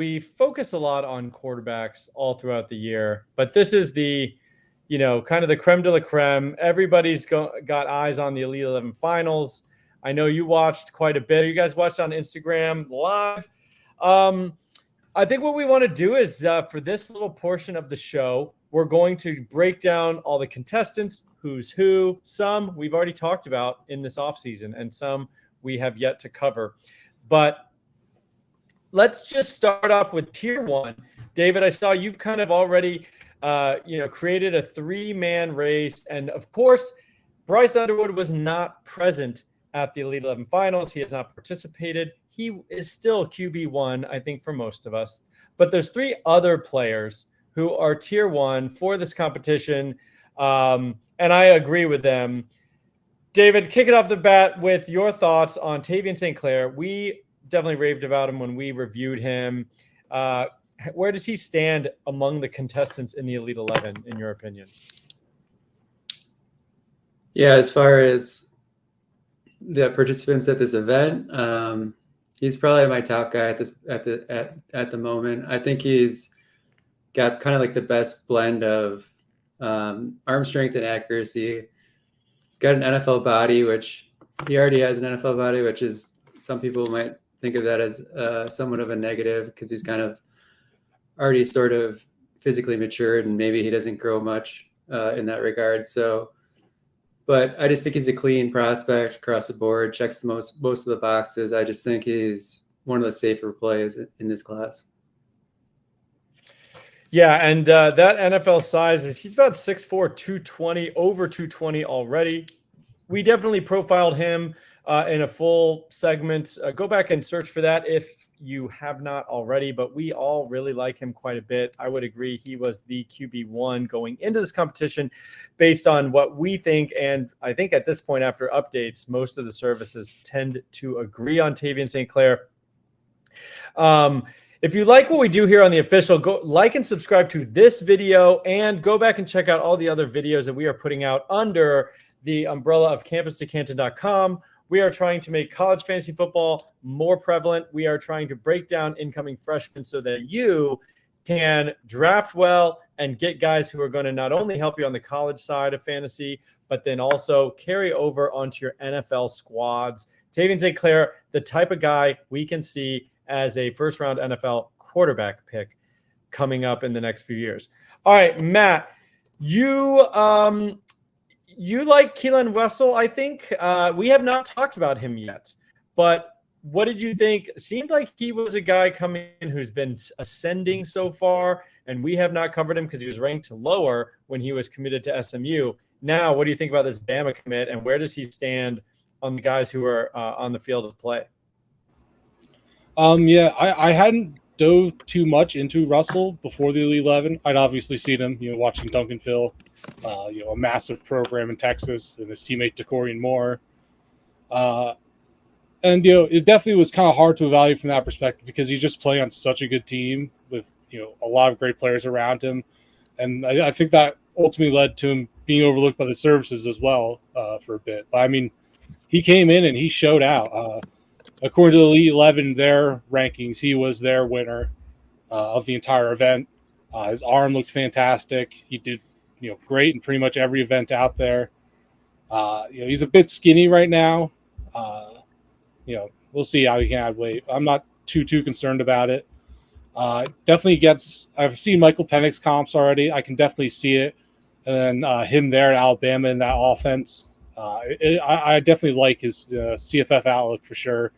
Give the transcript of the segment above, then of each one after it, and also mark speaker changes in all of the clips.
Speaker 1: we focus a lot on quarterbacks all throughout the year, but this is the, kind of the creme de la creme. Everybody's got eyes on the Elite 11 finals. I know you watched quite a bit. You guys watched on Instagram live. I think what we want to do is for this little portion of the show, we're going to break down all the contestants, who's who. Some we've already talked about in this offseason, and some we have yet to cover. But let's just start off with tier one. David, I saw you've kind of already, created a 3-man race. And of course, Bryce Underwood was not present at the Elite 11 finals. He has not participated. He is still QB1, I think, for most of us. But there's 3 other players who are tier one for this competition. And I agree with them. David, kick it off the bat with your thoughts on Tavian St. Clair. We definitely raved about him when we reviewed him. Where does he stand among the contestants in the Elite 11, in your opinion?
Speaker 2: Yeah, as far as the participants at this event, he's probably my top guy at the moment. I think he's got kind of like the best blend of arm strength and accuracy. He's got an NFL body, which he already has an NFL body, which is, some people might think of that as somewhat of a negative because he's kind of already sort of physically matured and maybe he doesn't grow much in that regard. So, but I just think he's a clean prospect across the board, checks most of the boxes. I just think he's one of the safer plays in this class.
Speaker 1: Yeah, and that NFL size he's about 6'4", 220, over 220 already. We definitely profiled him in a full segment. Go back and search for that if you have not already, but we all really like him quite a bit. I would agree he was the QB1 going into this competition based on what we think, and I think at this point after updates, most of the services tend to agree on Tavian St. Clair. If you like what we do here on The Official, go like and subscribe to this video and go back and check out all the other videos that we are putting out under the umbrella of campus2canton.com. We are trying to make college fantasy football more prevalent. We are trying to break down incoming freshmen so that you can draft well and get guys who are going to not only help you on the college side of fantasy, but then also carry over onto your NFL squads. Tavian St. Clair, the type of guy we can see as a first-round NFL quarterback pick coming up in the next few years. All right, Matt, you like Keelan Russell, I think. We have not talked about him yet, but what did you think? It seemed like he was a guy coming in who's been ascending so far, and we have not covered him because he was ranked lower when he was committed to SMU. Now, what do you think about this Bama commit, and where does he stand on the guys who are on the field of play?
Speaker 3: I hadn't dove too much into Russell before the Elite 11. I'd obviously seen him, watching Duncanville, a massive program in Texas, and his teammate DeCorian Moore. And it definitely was kind of hard to evaluate from that perspective because he's just playing on such a good team with a lot of great players around him, and I think that ultimately led to him being overlooked by the services as well for a bit. But I mean, he came in and he showed out. According to the Elite 11, their rankings, he was their winner of the entire event. His arm looked fantastic. He did, great in pretty much every event out there. He's a bit skinny right now. We'll see how he can add weight. I'm not too concerned about it. Definitely gets. I've seen Michael Penix comps already. I can definitely see it. And then him there at Alabama in that offense. I definitely like his CFF outlook for sure.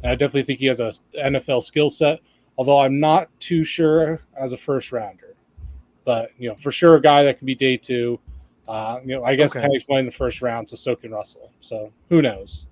Speaker 3: And I definitely think he has a NFL skill set, although I'm not too sure as a first rounder. But, for sure a guy that can be day 2. I guess
Speaker 1: Okay.
Speaker 3: Penix went in the first round, so can Russell. So who knows?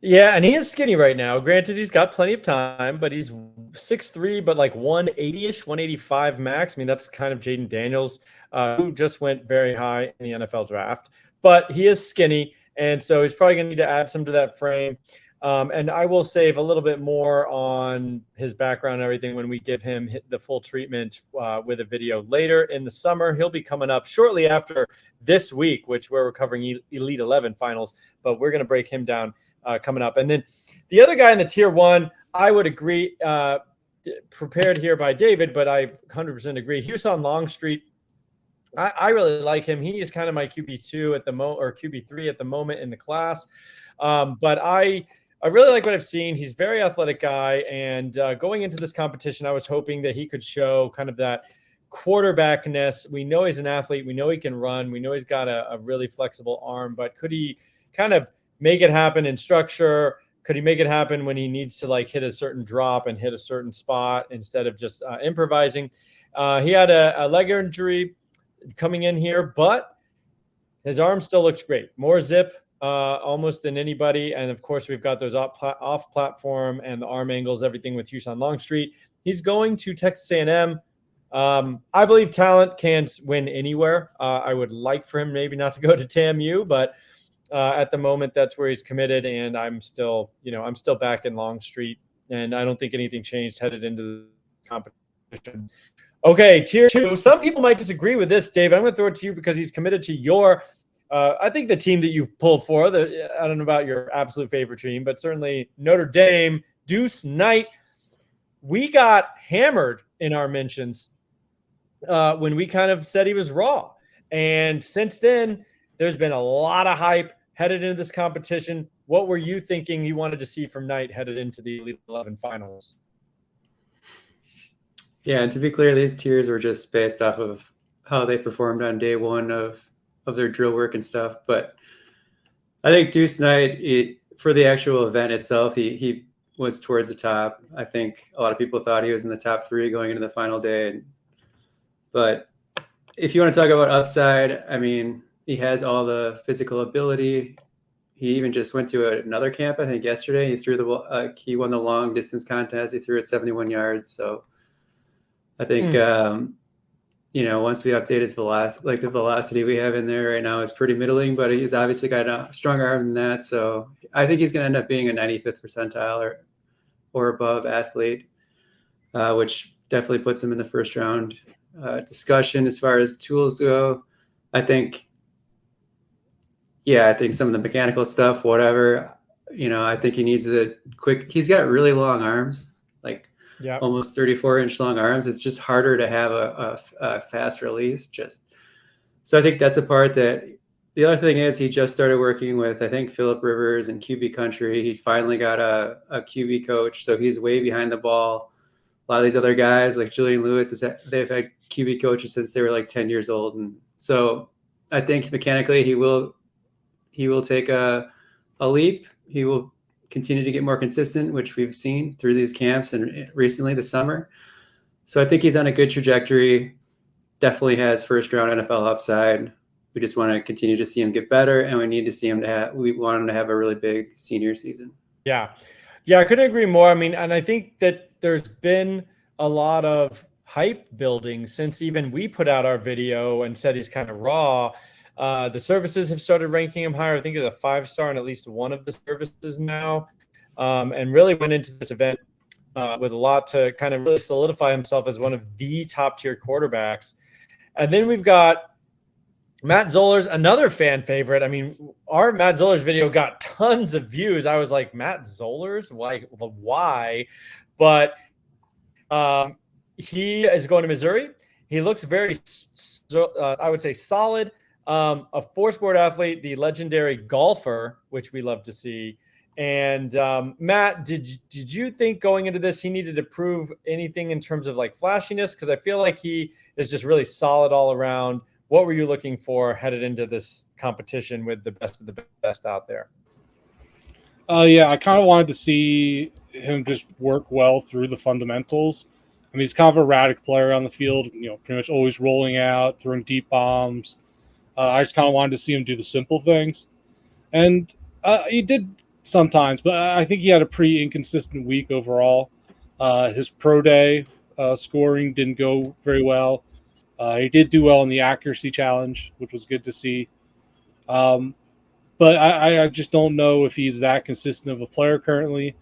Speaker 1: Yeah, and he is skinny right now. Granted, he's got plenty of time, but he's 6'3", but like 180-ish, 185 max. I mean, that's kind of Jaden Daniels, who just went very high in the NFL draft. But he is skinny, and so he's probably going to need to add some to that frame. And I will save a little bit more on his background and everything when we give him the full treatment with a video later in the summer. He'll be coming up shortly after this week, where we're covering Elite 11 finals, but we're going to break him down coming up. And then the other guy in the tier 1, I would agree. Prepared here by David, but I 100% agree. Houston Longstreet, I really like him. He is kind of my QB2 at the or QB3 at the moment in the class. But I really like what I've seen. He's a very athletic guy, and going into this competition, I was hoping that he could show kind of that quarterbackness. We know he's an athlete. We know he can run. We know he's got a really flexible arm, but could he kind of make it happen in structure? Could he make it happen when he needs to like hit a certain drop and hit a certain spot instead of just improvising? He had a leg injury coming in here, but his arm still looks great. More zip almost than anybody. And of course, we've got those off platform and the arm angles, everything with Houston Longstreet. He's going to Texas A&M. I believe talent can't win anywhere. I would like for him maybe not to go to TAMU, but at the moment that's where he's committed. And I'm still back in Longstreet, and I don't think anything changed headed into the competition. Okay, tier 2. Some people might disagree with this, Dave. I'm going to throw it to you because he's committed to your, I think the team that you've pulled for. I don't know about your absolute favorite team, but certainly Notre Dame, Deuce Knight. We got hammered in our mentions when we kind of said he was raw. And since then, there's been a lot of hype headed into this competition. What were you thinking you wanted to see from Knight headed into the Elite 11 finals?
Speaker 2: Yeah, and to be clear, these tiers were just based off of how they performed on day one of their drill work and stuff. But I think Deuce Knight, for the actual event itself, he was towards the top. I think a lot of people thought he was in the top 3 going into the final day. But if you want to talk about upside, I mean, he has all the physical ability. He even just went to another camp, I think, yesterday. He won the long distance contest. He threw it 71 yards. So I think, once we update his velocity, like the velocity we have in there right now is pretty middling, but he's obviously got a stronger arm than that. So I think he's going to end up being a 95th percentile or above athlete, which definitely puts him in the first round discussion. As far as tools go, I think some of the mechanical stuff, whatever, I think he needs he's got really long arms, like almost 34-inch long arms. It's just harder to have a fast release. So I think that's a part that. The other thing is he just started working with, I think, Phillip Rivers and QB Country. He finally got a QB coach, so he's way behind the ball. A lot of these other guys, like Julian Lewis, they've had QB coaches since they were like 10 years old. And so I think mechanically he will take a leap. He will continue to get more consistent, which we've seen through these camps and recently this summer. So I think he's on a good trajectory. Definitely has first round NFL upside. We just want to continue to see him get better, and we need to see him we want him to have a really big senior season.
Speaker 1: Yeah, I couldn't agree more. I mean, and I think that there's been a lot of hype building since even we put out our video and said he's kind of raw. The services have started ranking him higher. I think it's a 5-star in at least one of the services now, and really went into this event with a lot to kind of really solidify himself as one of the top-tier quarterbacks. And then we've got Matt Zollers, another fan favorite. I mean, our Matt Zollers video got tons of views. I was like, Matt Zollers? Why? But he is going to Missouri. He looks very, I would say, solid. A 4-sport athlete, the legendary golfer, which we love to see. And Matt, did you think going into this he needed to prove anything in terms of like flashiness? Because I feel like he is just really solid all around. What were you looking for headed into this competition with the best of the best out there?
Speaker 3: I kind of wanted to see him just work well through the fundamentals. I mean, he's kind of a erratic player on the field, pretty much always rolling out, throwing deep bombs. I just kind of wanted to see him do the simple things. And he did sometimes, but I think he had a pretty inconsistent week overall. His pro day scoring didn't go very well. He did do well in the accuracy challenge, which was good to see. But I just don't know if he's that consistent of a player currently.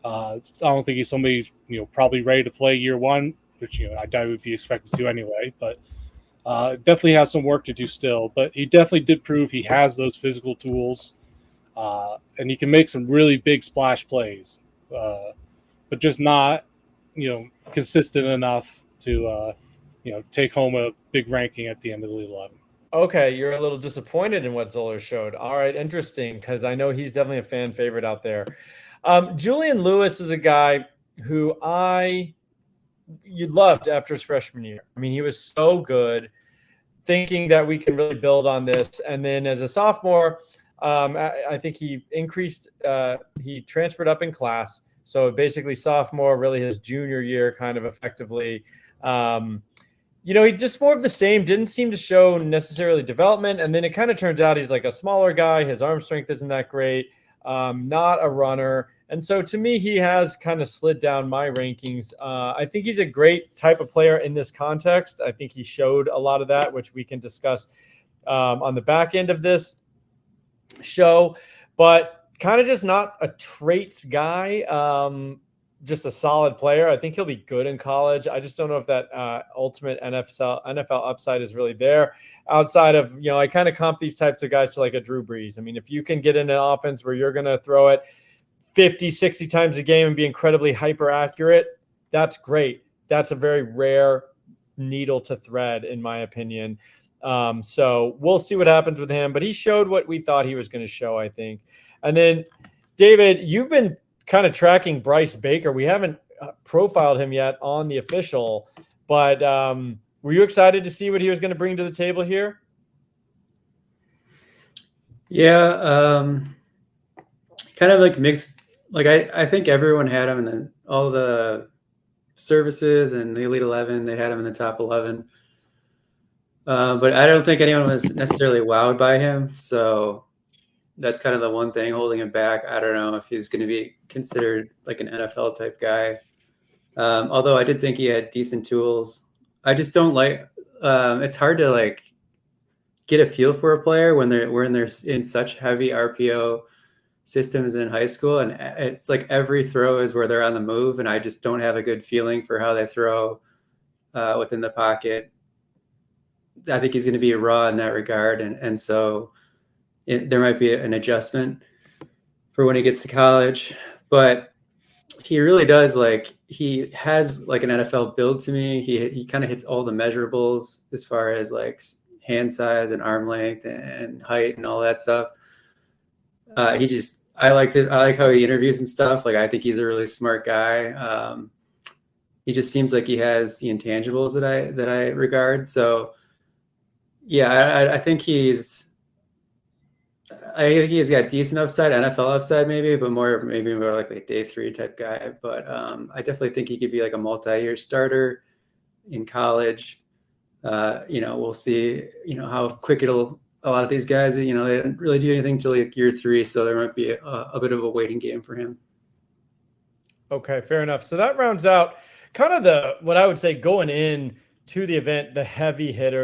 Speaker 3: I don't think he's somebody probably ready to play year one, which I doubt he would be expected to anyway. But definitely has some work to do still. But he definitely did prove he has those physical tools, and he can make some really big splash plays. but just not, consistent enough to, take home a big ranking at the end of the Elite 11.
Speaker 1: Okay, you're a little disappointed in what Zoller showed. All right, interesting, because I know he's definitely a fan favorite out there. Julian Lewis is a guy who you loved after his freshman year. I mean, he was so good, thinking that we can really build on this. And then as a sophomore, I think he he transferred up in class. So basically sophomore, really his junior year kind of effectively. He just more of the same, didn't seem to show necessarily development. And then it kind of turns out he's like a smaller guy. His arm strength isn't that great, not a runner. And so to me, he has kind of slid down my rankings. I think he's a great type of player in this context. I think he showed a lot of that, which we can discuss on the back end of this show, but kind of just not a traits guy. Just a solid player. I think he'll be good in college. I just don't know if that ultimate NFL upside is really there outside of, I kind of comp these types of guys to like a Drew Brees. I mean, if you can get in an offense where you're going to throw it 50, 60 times a game and be incredibly hyper accurate, that's great. That's a very rare needle to thread, in my opinion. So we'll see what happens with him, but he showed what we thought he was going to show, I think. And then, David, you've been kind of tracking Bryce Baker. We haven't profiled him yet on the official, but were you excited to see what he was going to bring to the table here?
Speaker 2: Yeah, kind of like mixed. Like I think everyone had him in all the services and the Elite 11. They had him in the top 11, but I don't think anyone was necessarily wowed by him. So that's kind of the one thing holding him back. I don't know if he's going to be considered like an NFL type guy. Although I did think he had decent tools. I just don't like. It's hard to like get a feel for a player when they're in such heavy RPO systems in high school, and it's like every throw is where they're on the move, and I just don't have a good feeling for how they throw within the pocket. I think he's going to be raw in that regard, and so there might be an adjustment for when he gets to college, but he really does, like, he has like an NFL build to me. He kind of hits all the measurables as far as like hand size and arm length and height and all that stuff. I like how he interviews and stuff. Like, I think he's a really smart guy. He just seems like he has the intangibles that I regard. So yeah, I think he's got decent upside, NFL upside maybe, but maybe more like a day 3 type guy. But I definitely think he could be like a multi-year starter in college. We'll see, how quick a lot of these guys, they didn't really do anything till like year 3. So there might be a bit of a waiting game for him.
Speaker 1: Okay, fair enough. So that rounds out kind of what I would say going in to the event, the heavy hitters.